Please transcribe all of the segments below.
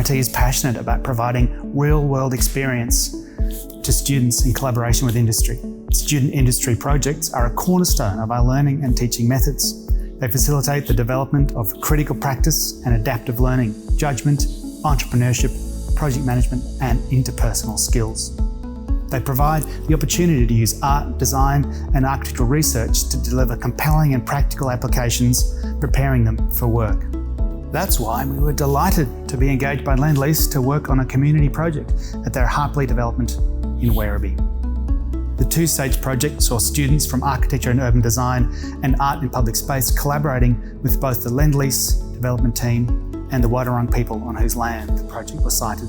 RMIT is passionate about providing real-world experience to students in collaboration with industry. Student industry projects are a cornerstone of our learning and teaching methods. They facilitate the development of critical practice and adaptive learning, judgment, entrepreneurship, project management, and interpersonal skills. They provide the opportunity to use art, design, and architectural research to deliver compelling and practical applications, preparing them for work. That's why we were delighted to be engaged by Lendlease to work on a community project at their Harpley development in Werribee. The two-stage project saw students from architecture and urban design and art in public space collaborating with both the Lendlease development team and the Wadawurrung people on whose land the project was sited.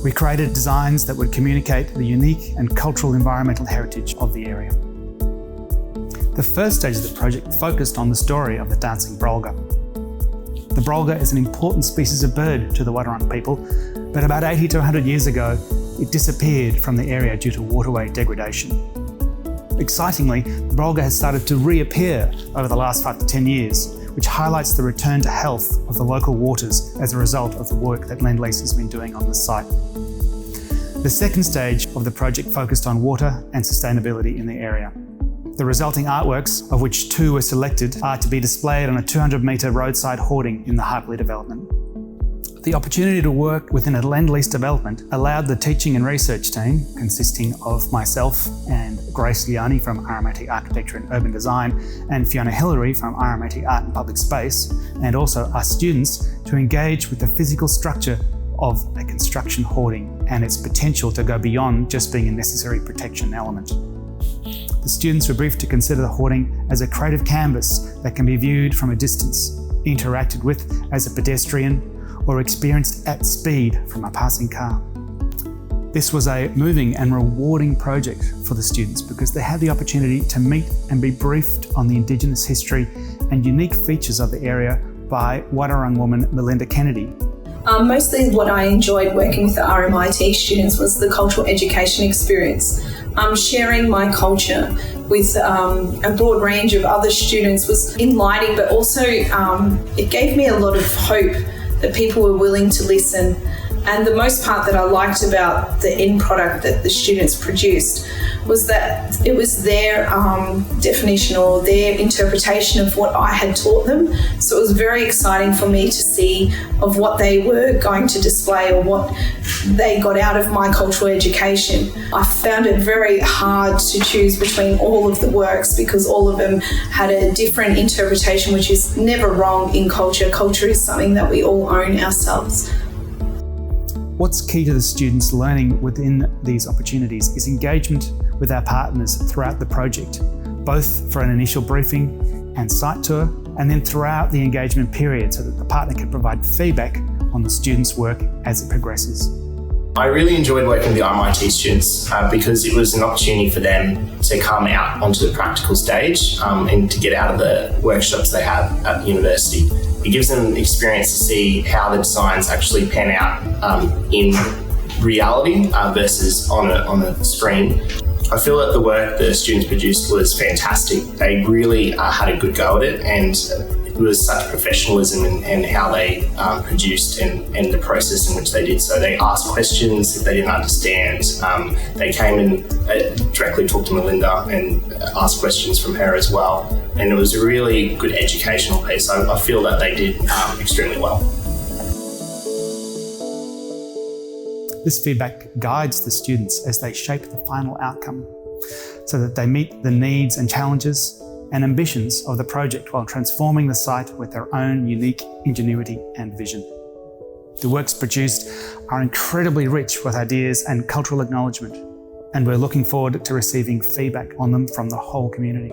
We created designs that would communicate the unique and cultural environmental heritage of the area. The first stage of the project focused on the story of the dancing brolga. The brolga is an important species of bird to the Wadawurrung people, but about 80 to 100 years ago, it disappeared from the area due to waterway degradation. Excitingly, the brolga has started to reappear over the last 5 to 10 years, which highlights the return to health of the local waters as a result of the work that Lendlease has been doing on the site. The second stage of the project focused on water and sustainability in the area. The resulting artworks, of which 2 were selected, are to be displayed on a 200-metre roadside hoarding in the Harpley development. The opportunity to work within a Lendlease development allowed the teaching and research team, consisting of myself and Grace Liani from RMIT Architecture and Urban Design and Fiona Hillary from RMIT Art and Public Space, and also us students, to engage with the physical structure of a construction hoarding and its potential to go beyond just being a necessary protection element. The students were briefed to consider the hoarding as a creative canvas that can be viewed from a distance, interacted with as a pedestrian, or experienced at speed from a passing car. This was a moving and rewarding project for the students because they had the opportunity to meet and be briefed on the Indigenous history and unique features of the area by Wadawurrung woman Melinda Kennedy. Mostly what I enjoyed working with the RMIT students was the cultural education experience. Sharing my culture with a broad range of other students was enlightening, but also it gave me a lot of hope that people were willing to listen. And the most part that I liked about the end product that the students produced was that it was their definition or their interpretation of what I had taught them. So it was very exciting for me to see of what they were going to display or what they got out of my cultural education. I found it very hard to choose between all of the works because all of them had a different interpretation, which is never wrong in culture. Culture is something that we all own ourselves. What's key to the students learning within these opportunities is engagement with our partners throughout the project, both for an initial briefing and site tour, and then throughout the engagement period so that the partner can provide feedback on the students' work as it progresses. I really enjoyed working with the RMIT students because it was an opportunity for them to come out onto the practical stage and to get out of the workshops they have at the university. It gives them experience to see how the designs actually pan out in reality versus on a screen. I feel that the work the students produced was fantastic. They really had a good go at it, and it was such professionalism in how they produced and the process in which they did so. They asked questions if they didn't understand. They came and directly talked to Melinda and asked questions from her as well. And it was a really good educational piece. I feel that they did extremely well. This feedback guides the students as they shape the final outcome so that they meet the needs and challenges and ambitions of the project while transforming the site with their own unique ingenuity and vision. The works produced are incredibly rich with ideas and cultural acknowledgement, and we're looking forward to receiving feedback on them from the whole community.